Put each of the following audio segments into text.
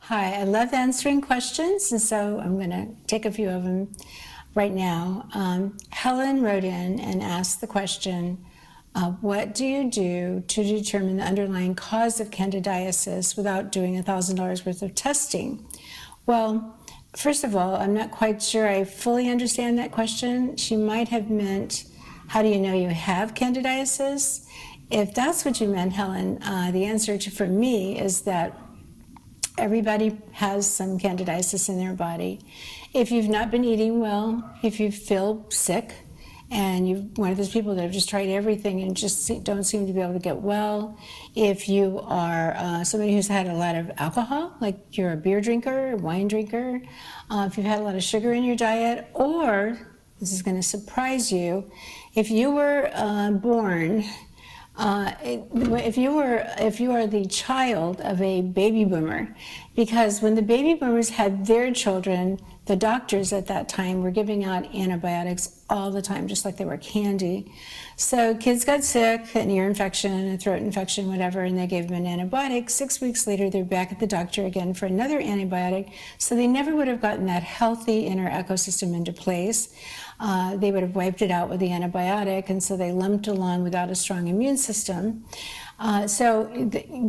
Hi, I love answering questions, and so I'm going to take a few of them right now. Helen wrote in and asked the question, what do you do to determine the underlying cause of candidiasis without doing $1,000 worth of testing? Well, first of all, I'm not quite sure I fully understand that question. She might have meant, how do you know you have candidiasis? If that's what you meant, Helen, the answer for me is that everybody has some candidiasis in their body. If you've not been eating well, if you feel sick, and you're one of those people that have just tried everything and just don't seem to be able to get well, if you are somebody who's had a lot of alcohol, like you're a beer drinker, a wine drinker, if you've had a lot of sugar in your diet, or, this is going to surprise you, if you were born if you are the child of a baby boomer, because when the baby boomers had their children, the doctors at that time were giving out antibiotics all the time, just like they were candy. So kids got sick, an ear infection, a throat infection, whatever, and they gave them an antibiotic. 6 weeks later, they're back at the doctor again for another antibiotic. So they never would have gotten that healthy inner ecosystem into place. They would have wiped it out with the antibiotic, and so they lumped along without a strong immune system.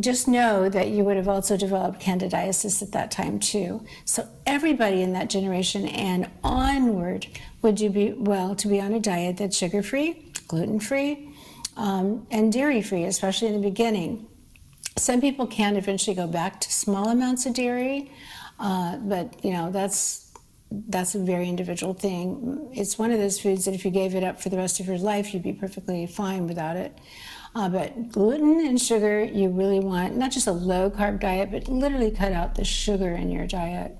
Just know that you would have also developed candidiasis at that time too. So everybody in that generation and onward would do well to be on a diet that's sugar-free, gluten-free, and dairy-free, especially in the beginning. Some people can eventually go back to small amounts of dairy, but that's a very individual thing. It's one of those foods that if you gave it up for the rest of your life, you'd be perfectly fine without it. But gluten and sugar, you really want not just a low-carb diet, but literally cut out the sugar in your diet.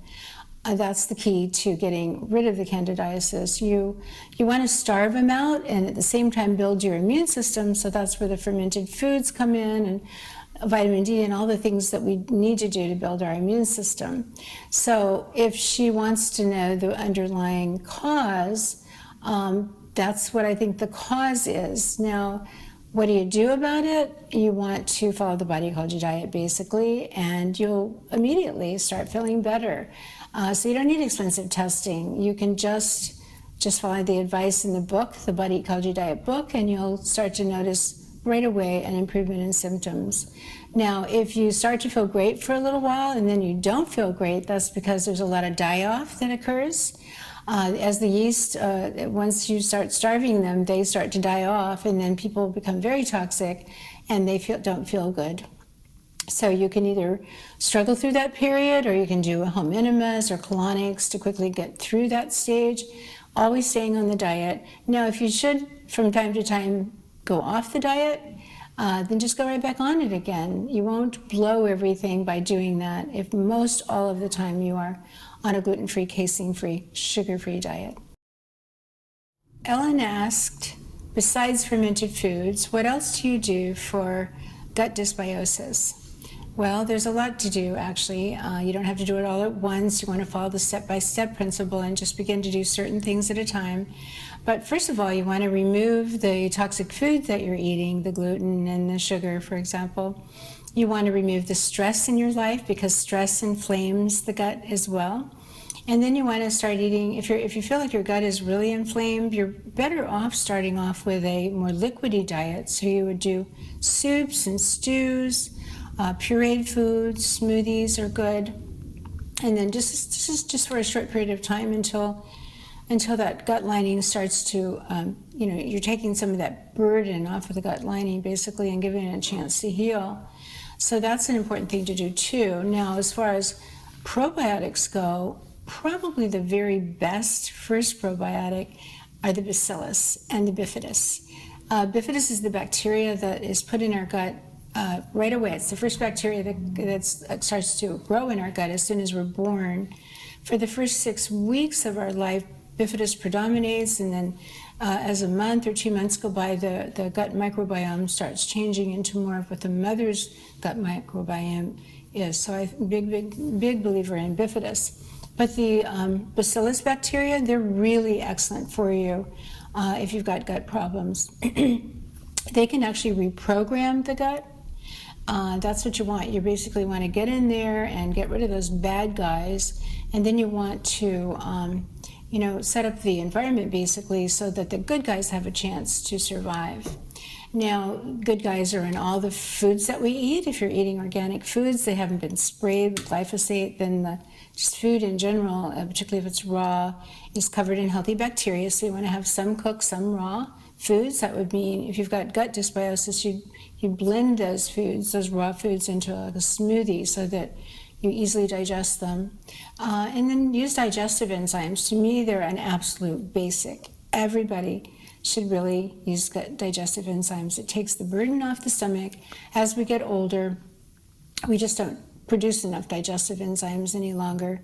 That's the key to getting rid of the candidiasis. You want to starve them out and at the same time build your immune system, so that's where the fermented foods come in, and vitamin D and all the things that we need to do to build our immune system. So if she wants to know the underlying cause, that's what I think the cause is. Now, what do you do about it? You want to follow the body ecology diet, basically, and you'll immediately start feeling better. So you don't need expensive testing. You can just follow the advice in the book, the Body Ecology Diet book, and you'll start to notice right away an improvement in symptoms. Now, if you start to feel great for a little while and then you don't feel great, that's because there's a lot of die-off that occurs. As the yeast, once you start starving them, they start to die off, and then people become very toxic and they don't feel good. So you can either struggle through that period, or you can do a home enemas or colonics to quickly get through that stage, always staying on the diet. Now, if you should, from time to time, go off the diet, then just go right back on it again. You won't blow everything by doing that if most all of the time you are on a gluten-free, casein-free, sugar-free diet. Ellen asked, besides fermented foods, what else do you do for gut dysbiosis? Well, there's a lot to do, actually. You don't have to do it all at once. You want to follow the step-by-step principle and just begin to do certain things at a time. But first of all, you want to remove the toxic foods that you're eating, the gluten and the sugar, for example. You want to remove the stress in your life, because stress inflames the gut as well. And then you want to start eating, if you feel like your gut is really inflamed, you're better off starting off with a more liquidy diet. So you would do soups and stews, pureed foods, smoothies are good. And then just for a short period of time until that gut lining starts to, you're taking some of that burden off of the gut lining, basically, and giving it a chance to heal. So that's an important thing to do too. Now, as far as probiotics go, probably the very best first probiotic are the bacillus and the bifidus. Bifidus is the bacteria that is put in our gut right away. It's the first bacteria that starts to grow in our gut as soon as we're born. For the first 6 weeks of our life, bifidus predominates, and then as a month or 2 months go by, the gut microbiome starts changing into more of what the mother's gut microbiome is. So I'm a big believer in bifidus. But the bacillus bacteria, they're really excellent for you if you've got gut problems. They can actually reprogram the gut. That's what you want. You basically want to get in there and get rid of those bad guys, and then you want to set up the environment basically so that the good guys have a chance to survive. Now, good guys are in all the foods that we eat. If you're eating organic foods, they haven't been sprayed with glyphosate, then just food in general, particularly if it's raw, is covered in healthy bacteria. So you want to have some cooked, some raw foods. That would mean if you've got gut dysbiosis, you blend those foods, those raw foods, into a smoothie so that you easily digest them. And then use digestive enzymes. To me, they're an absolute basic. Everybody should really use digestive enzymes. It takes the burden off the stomach. As we get older, we just don't produce enough digestive enzymes any longer.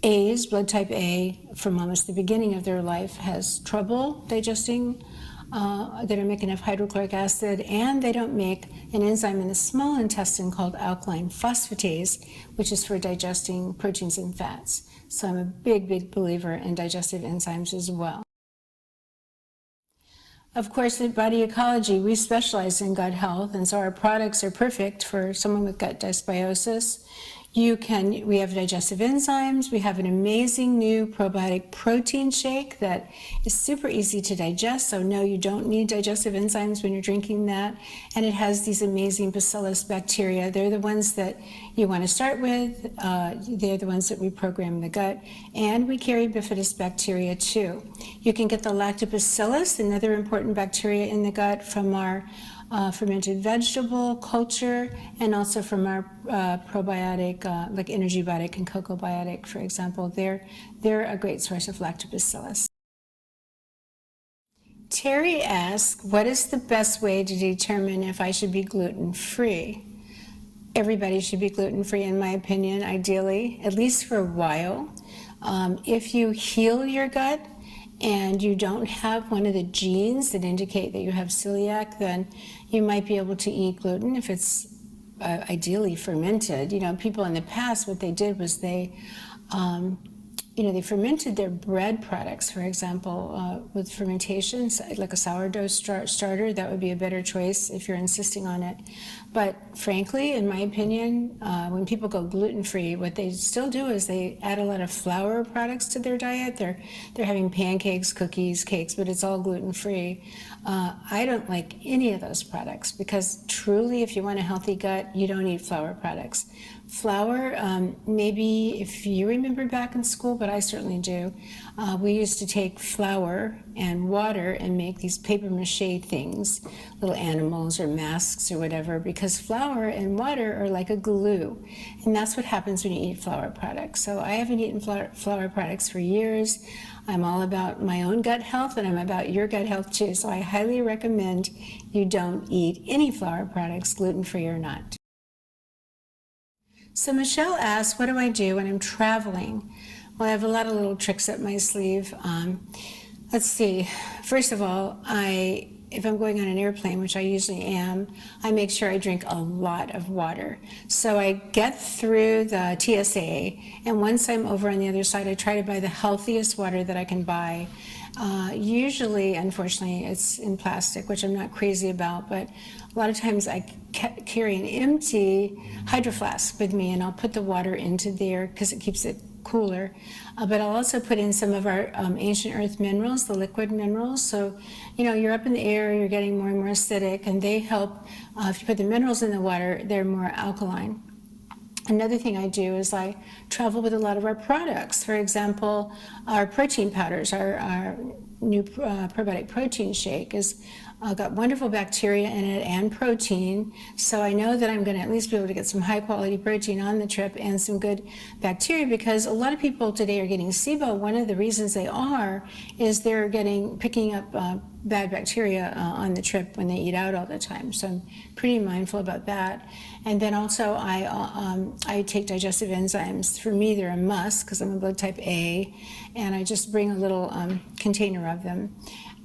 A's, blood type A, from almost the beginning of their life, has trouble digesting. They don't make enough hydrochloric acid, and they don't make an enzyme in the small intestine called alkaline phosphatase, which is for digesting proteins and fats. So I'm a big, big believer in digestive enzymes as well. Of course, at Body Ecology, we specialize in gut health, and so our products are perfect for someone with gut dysbiosis. We have digestive enzymes. We have an amazing new probiotic protein shake that is super easy to digest. So no, you don't need digestive enzymes when you're drinking that. And it has these amazing bacillus bacteria. They're the ones that you want to start with. They're the ones that reprogram the gut. And we carry bifidus bacteria too. You can get the lactobacillus, another important bacteria in the gut, from our fermented vegetable culture, and also from our probiotic, like Energy Biotic and Cocoa Biotic, for example. They're a great source of lactobacillus. Terry asks, what is the best way to determine if I should be gluten-free? Everybody should be gluten-free, in my opinion, ideally, at least for a while. If you heal your gut, and you don't have one of the genes that indicate that you have celiac, then you might be able to eat gluten if it's ideally fermented. People in the past, what they did was they fermented their bread products, for example, with fermentation, like a sourdough starter. That would be a better choice if you're insisting on it. But frankly, in my opinion, when people go gluten-free, what they still do is they add a lot of flour products to their diet. They're having pancakes, cookies, cakes, but it's all gluten-free. I don't like any of those products because truly, if you want a healthy gut, you don't eat flour products. Flour, maybe if you remember back in school, but I certainly do, we used to take flour and water and make these paper mache things, little animals or masks or whatever, because flour and water are like a glue. And that's what happens when you eat flour products. So I haven't eaten flour products for years. I'm all about my own gut health, and I'm about your gut health too. So I highly recommend you don't eat any flour products, gluten-free or not. So Michelle asks, what do I do when I'm traveling? Well, I have a lot of little tricks up my sleeve. Let's see. First of all, if I'm going on an airplane, which I usually am, I make sure I drink a lot of water. So I get through the TSA, and once I'm over on the other side, I try to buy the healthiest water that I can buy. Usually, unfortunately, it's in plastic, which I'm not crazy about, but a lot of times I carry an empty hydro flask with me, and I'll put the water into there because it keeps it cooler. But I'll also put in some of our ancient earth minerals, the liquid minerals. So, you're up in the air, you're getting more and more acidic, and they help. If you put the minerals in the water, they're more alkaline. Another thing I do is I travel with a lot of our products. For example, our protein powders, our new probiotic protein shake is got wonderful bacteria in it and protein. So I know that I'm going to at least be able to get some high quality protein on the trip and some good bacteria, because a lot of people today are getting SIBO. One of the reasons they are is they're picking up bad bacteria on the trip when they eat out all the time. So I'm pretty mindful about that. And then also I take digestive enzymes. For me, they're a must because I'm a blood type A, and I just bring a little container of them.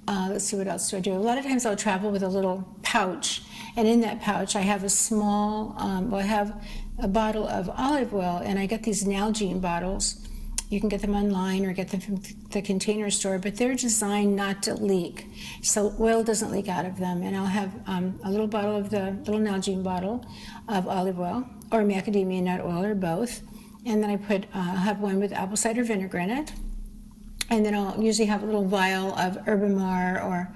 Let's see, what else do I do? A lot of times I'll travel with a little pouch, and in that pouch I have a small, I have a bottle of olive oil, and I get these Nalgene bottles, You can get them online or get them from the Container Store, but they're designed not to leak. So oil doesn't leak out of them. And I'll have a little bottle of the little Nalgene bottle of olive oil or macadamia nut oil or both. And then I'll have one with apple cider vinegar in it. And then I'll usually have a little vial of Herbamar or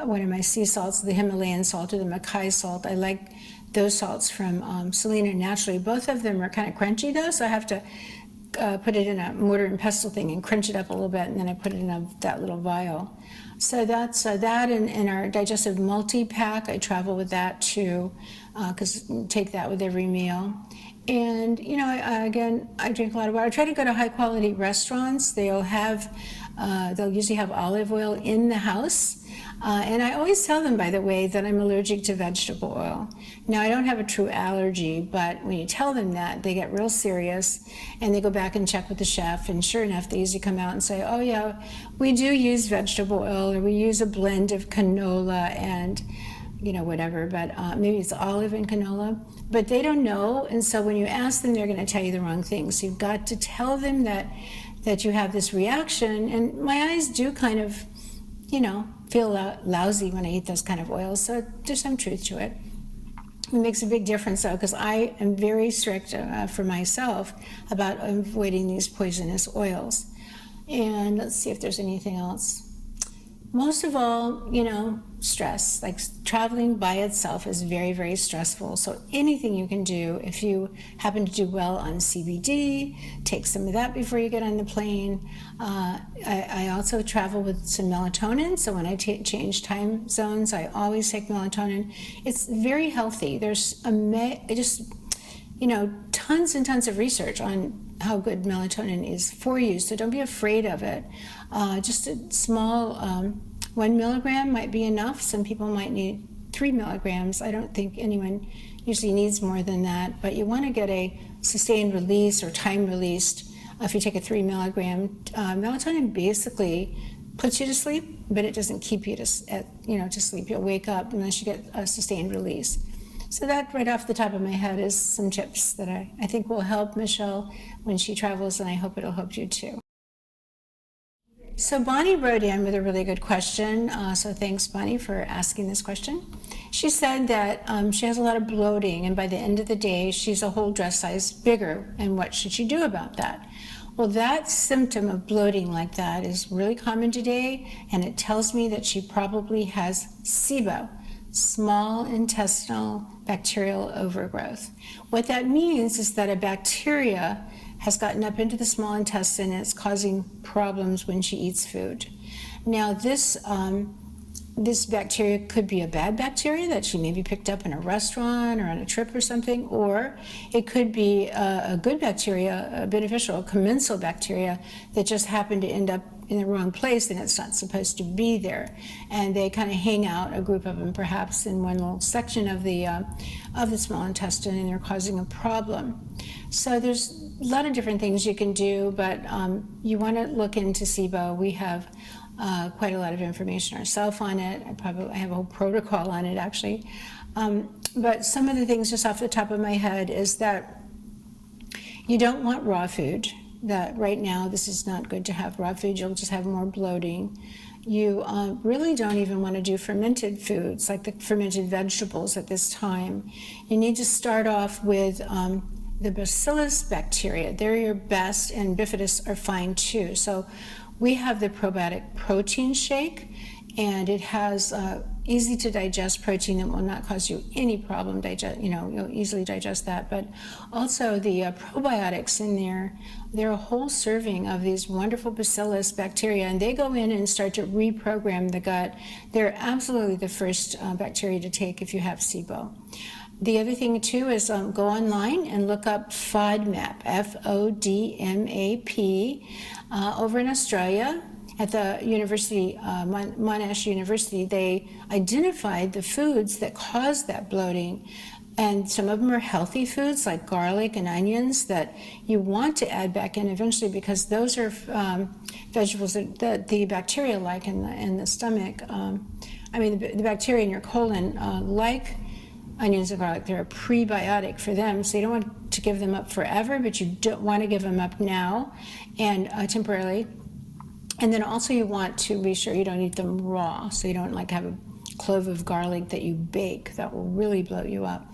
one of my sea salts, the Himalayan salt or the Mackay salt. I like those salts from Selena Naturally. Both of them are kind of crunchy though, so I have to put it in a mortar and pestle thing and crunch it up a little bit, and then I put it in that little vial. So that's that, and our digestive multi-pack, I travel with that too, because take that with every meal. And I drink a lot of water. I try to go to high quality restaurants. They'll usually have olive oil in the house. And I always tell them, by the way, that I'm allergic to vegetable oil. Now, I don't have a true allergy, but when you tell them that, they get real serious, and they go back and check with the chef, and sure enough, they usually come out and say, oh yeah, we do use vegetable oil, or we use a blend of canola and whatever, but maybe it's olive and canola, but they don't know, and so when you ask them, they're going to tell you the wrong thing. So you've got to tell them that you have this reaction, and my eyes do kind of feel lousy when I eat those kind of oils, so there's some truth to it. It makes a big difference though, because I am very strict for myself about avoiding these poisonous oils. And let's see if there's anything else. Most of all, stress. Like traveling by itself is very, very stressful. So anything you can do, if you happen to do well on CBD, take some of that before you get on the plane. I also travel with some melatonin. So when I change time zones, I always take melatonin. It's very healthy. There's tons and tons of research on how good melatonin is for you. So don't be afraid of it. Just a small 1 milligram might be enough. Some people might need 3 milligrams. I don't think anyone usually needs more than that, but you want to get a sustained release or time released. If you take a 3 milligram, melatonin basically puts you to sleep, but it doesn't keep you to sleep. You'll wake up unless you get a sustained release. So that right off the top of my head is some tips that I think will help Michelle when she travels, and I hope it'll help you too. So Bonnie wrote in with a really good question. So thanks, Bonnie, for asking this question. She said that she has a lot of bloating, and by the end of the day, she's a whole dress size bigger. And what should she do about that? Well, that symptom of bloating like that is really common today, and it tells me that she probably has SIBO, small intestinal bacterial overgrowth. What that means is that a bacteria has gotten up into the small intestine, and it's causing problems when she eats food. Now, this bacteria could be a bad bacteria that she maybe picked up in a restaurant or on a trip or something, or it could be a good bacteria, a beneficial, a commensal bacteria that just happened to end up in the wrong place and it's not supposed to be there. And they kind of hang out, a group of them perhaps, in one little section of the small intestine, and they're causing a problem. So there's a lot of different things you can do, but you want to look into SIBO. We have quite a lot of information ourselves on it. I have a whole protocol on it, actually. But some of the things just off the top of my head is that you don't want raw food. That right now, this is not good to have raw food. You'll just have more bloating. You really don't even want to do fermented foods, like the fermented vegetables at this time. You need to start off with the Bacillus bacteria. They're your best, and Bifidus are fine too. So we have the probiotic protein shake, and it has easy to digest protein that will not cause you any problem. You'll easily digest that. But also the probiotics in there, they're a whole serving of these wonderful Bacillus bacteria, and they go in and start to reprogram the gut. They're absolutely the first bacteria to take if you have SIBO. The other thing too is go online and look up FODMAP, F-O-D-M-A-P, over in Australia at the University, Monash University. They identified the foods that cause that bloating, and some of them are healthy foods like garlic and onions that you want to add back in eventually, because those are vegetables that the bacteria like in the stomach. The bacteria in your colon like onions and garlic. They're a prebiotic for them, so you don't want to give them up forever, but you don't want to give them up now and temporarily. And then also you want to be sure you don't eat them raw, so you don't like have a clove of garlic that you bake. That will really bloat you up.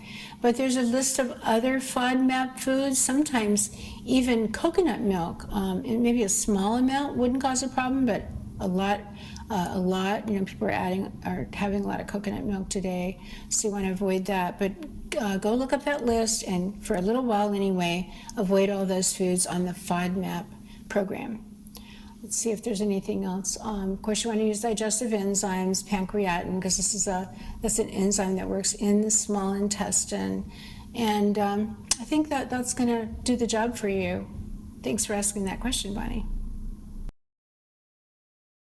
But there's a list of other FODMAP foods. Sometimes even coconut milk, and maybe a small amount wouldn't cause a problem, but a lot, people are having a lot of coconut milk today, so you want to avoid that. But go look up that list, and for a little while anyway, avoid all those foods on the FODMAP program. Let's see if there's anything else. Of course, you want to use digestive enzymes, pancreatin, because that's an enzyme that works in the small intestine. And I think that's going to do the job for you. Thanks for asking that question, Bonnie.